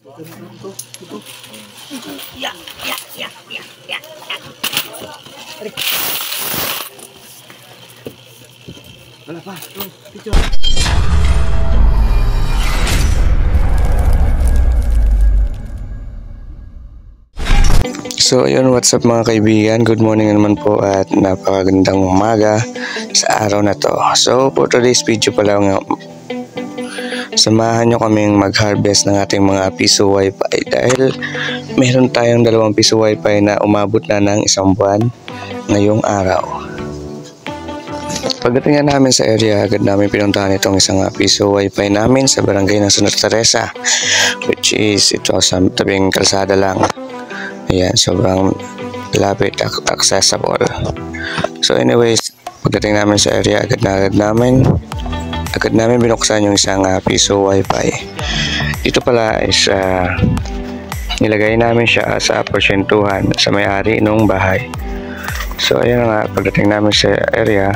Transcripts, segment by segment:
Ya, ya, ya, ya, ya, ya. Wala pa, picture. So ayun, what's up mga kaibigan, good morning naman po at napakagandang umaga sa araw na to. So for today's video pala nga, samahan nyo kaming mag-harvest ng ating mga piso wifi dahil meron tayong 2 piso wifi na umabot na ng 1 buwan ngayong araw. Pagdating nga namin sa area, agad namin pinuntahan itong isang piso wifi namin sa barangay ng Santa Teresa, which is ito sa tabing kalsada lang. Ayan, sobrang lapit, accessible. So anyways, pagdating namin sa area, agad namin binuksan yung isang piso wifi. Dito pala is nilagay namin siya sa porsyentuhan sa may-ari ng bahay. So ayan nga, pagdating namin sa area,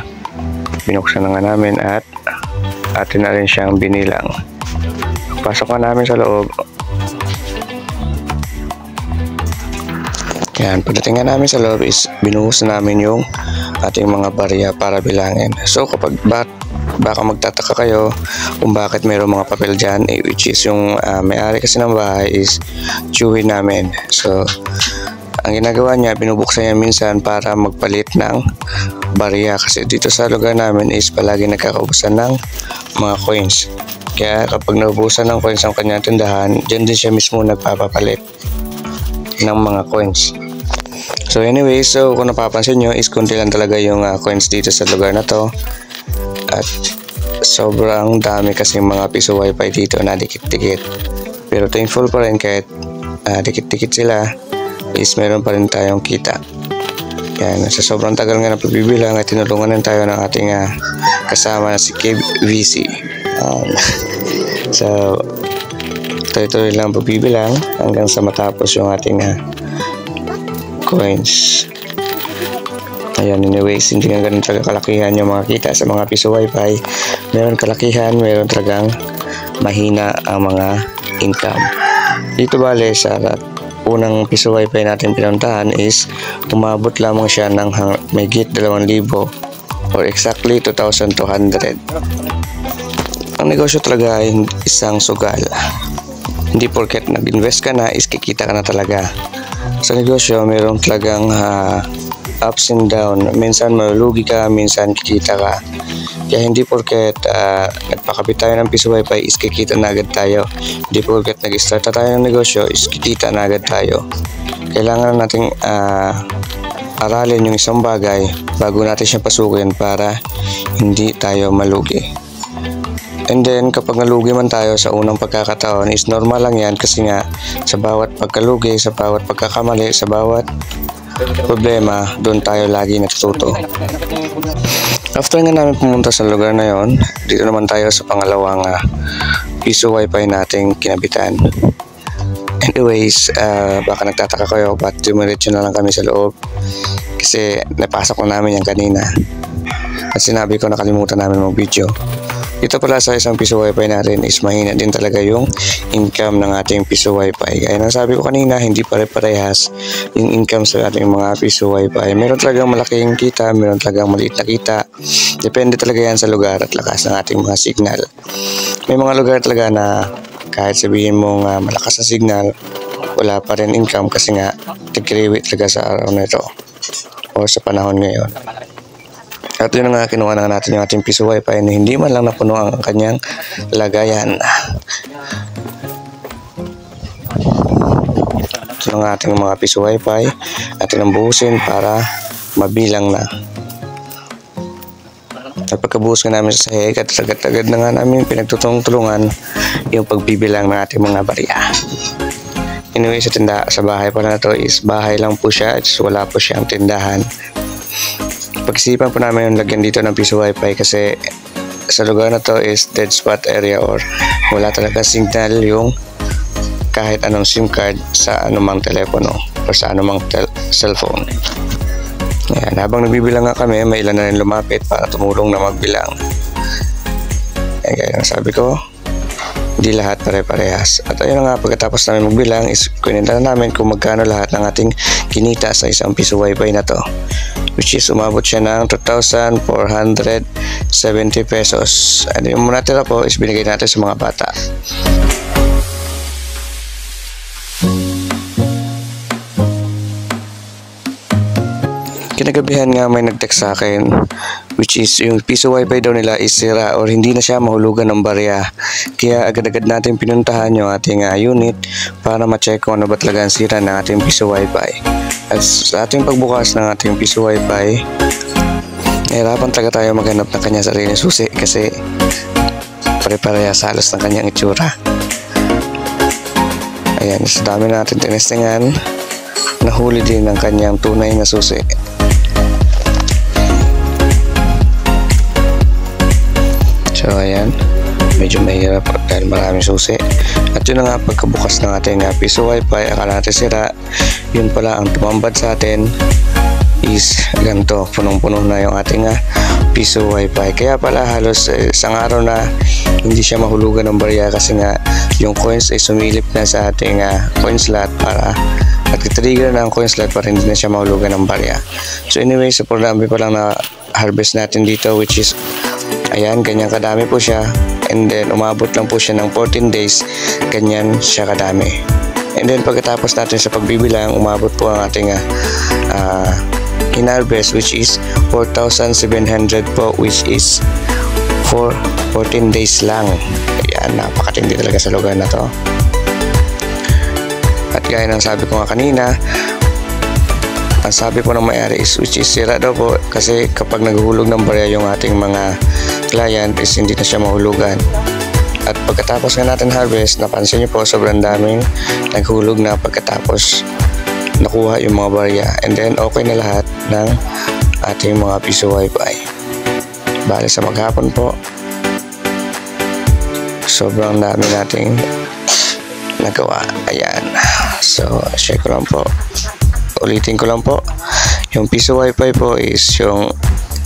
binuksan na nga namin at atin na rin siyang binilang. Pasok na namin sa loob. Yan, pagdating nga namin sa loob is binuhos namin yung ating mga barya para bilangin. So kapag baka magtataka kayo kung bakit mayroong mga papel dyan, which is yung may-ari kasi ng bahay is chewin namin. So ang ginagawa niya, binubuksan niya minsan para magpalit ng barya kasi dito sa lugar namin is palagi nagkakaubusan ng mga coins. Kaya kapag naubusan ng coins ang kanyang tindahan, dyan din siya mismo nagpapapalit ng mga coins. So anyway, so kung napapansin nyo is kunti lang talaga yung coins dito sa lugar na to at sobrang dami kasi mga piso wifi dito na dikit-dikit, pero thankful pa rin kahit dikit-dikit sila is meron pa rin tayong kita. Yan, sa sobrang tagal nga na pagbibilang ay tinulungan din tayo ng ating kasama na si KVC. So tuloy-tuloy lang pagbibilang hanggang sa matapos yung ating coins. Ayan, anyways, hindi nga ganun talaga kalakihan yung mga kita sa mga piso wifi. Meron kalakihan, meron talagang mahina ang mga income. Dito bale sa unang piso wifi natin pinuntahan is umabot lamang siya ng mahigit 2,000 or exactly 2,200. Ang negosyo talaga ay isang sugal. Hindi porket nag-invest ka na is kikita ka na talaga. Sa negosyo, mayroon talagang ups and down. Minsan malulugi ka, minsan kikita ka. Kaya hindi porket nagpakabit tayo ng piso wifi is kikita na agad tayo. Hindi porket nag-start na tayo ng negosyo is kikita na agad tayo. Kailangan nating aralin yung isang bagay bago natin siya pasukin para hindi tayo malugi. And then kapag nalugi man tayo sa unang pagkakataon is normal lang yan kasi nga sa bawat pagkalugi, sa bawat pagkakamali, sa bawat problema, doon tayo lagi natututo. After nga namin pumunta sa lugar na yon, dito naman tayo sa pangalawang piso wifi nating kinabitan. Anyways, baka nagtataka kayo ba't dumiretso na lang kami sa loob kasi napasok na namin yan kanina at sinabi ko nakalimutan namin mag-video. Dito pala sa isang piso wifi natin is mahina din talaga yung income ng ating piso wifi. Kaya nang sabi ko kanina, hindi pare-parehas yung income sa ating mga piso wifi. Meron talagang malaking kita, meron talagang maliit na kita. Depende talaga yan sa lugar at lakas ng ating mga signal. May mga lugar talaga na kahit sabihin mong malakas na signal, wala pa rin income kasi nga tigriwi talaga sa araw na ito o sa panahon ngayon. At yun nga, kinuha na natin yung ating piso wifi na hindi man lang napuno ang kanyang lagayan. Ito ang ating mga piso wifi at buhusin para mabilang na. At pagkabuhos nga namin sa sahig at agad-agad na nga namin pinagtutulungan yung pagbibilang ng ating mga barya. Anyway, sa bahay pala na to is bahay lang po siya at wala po siyang tindahan. Pag-isipan po namin yung lagyan dito ng piso wifi kasi sa lugar na to is dead spot area or wala talaga signal yung kahit anong SIM card sa anumang telepono o sa anumang cellphone. Ayan, habang nagbibilang nga kami, may ilan na rin lumapit para tumulong na magbilang. Ayan, gaya ng sabi ko, Hindi lahat pare-parehas. At ayun na nga, pagkatapos namin magbilang is kunenta na namin kung magkano lahat ng ating kinita sa isang piso wifi na to, which is umabot siya ng 2,470 pesos. And yung muna tira po is binigay natin sa mga bata. Kinagabihan nga may nag-text sa akin, which is yung piso wifi daw nila is sira or hindi na siya mahulugan ng barya. Kaya agad-agad natin pinuntahan yung ating unit para ma-check kung ano ba talaga ang sira ng ating piso wifi. At sa ating pagbukas ng ating piso wifi, nahirapan talaga tayo maghanap ng kanya sarili susi kasi pare-parehas halos ng kanyang itsura. Ayan, sa dami natin tinestingan, nahuli din ang kanyang tunay na susi. So ayan, medyo mahirap dahil maraming susi. At yun na nga, pagkabukas ng ating piso wifi, akala natin sira. Yun pala, ang tumambad sa atin is ganito, punong-puno na yung ating piso wifi. Kaya pala halos isang araw na hindi siya mahulugan ng barya kasi nga yung coins ay sumilip na sa ating coin slot para nag-trigger na ang coin slot para hindi na siya mahulugan ng barya. So anyway, sa programa pa lang na harvest natin dito, which is ayan, ganyan kadami po siya. And then umabot lang po siya ng 14 days, ganyan siya kadami. And then pagkatapos natin sa pagbibilang, umabot po ang ating in-harvest, which is 4,700 po, which is for 14 days lang. Ayan, napakatindi talaga sa lugar na to. At gaya ng sabi ko nga kanina, ang sabi po ng may-ari is which is sira daw po kasi kapag naghulog ng barya yung ating mga client is hindi na siya mahulugan. At pagkatapos nga natin harvest, napansin nyo po sobrang daming naghulog na pagkatapos nakuha yung mga barya. And then okay na lahat ng ating mga piso wifi. Bale sa maghapon po, sobrang dami nating nagawa. Ayan, so share ko lang po, ulitin ko lang po, yung piso wifi po is yung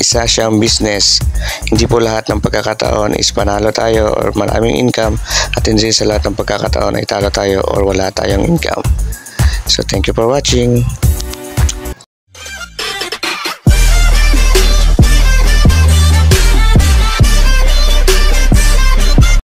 isa siyang business. Hindi po lahat ng pagkakataon is panalo tayo or maraming income, at hindi sa lahat ng pagkakataon ay talo tayo or wala tayong income. So thank you for watching.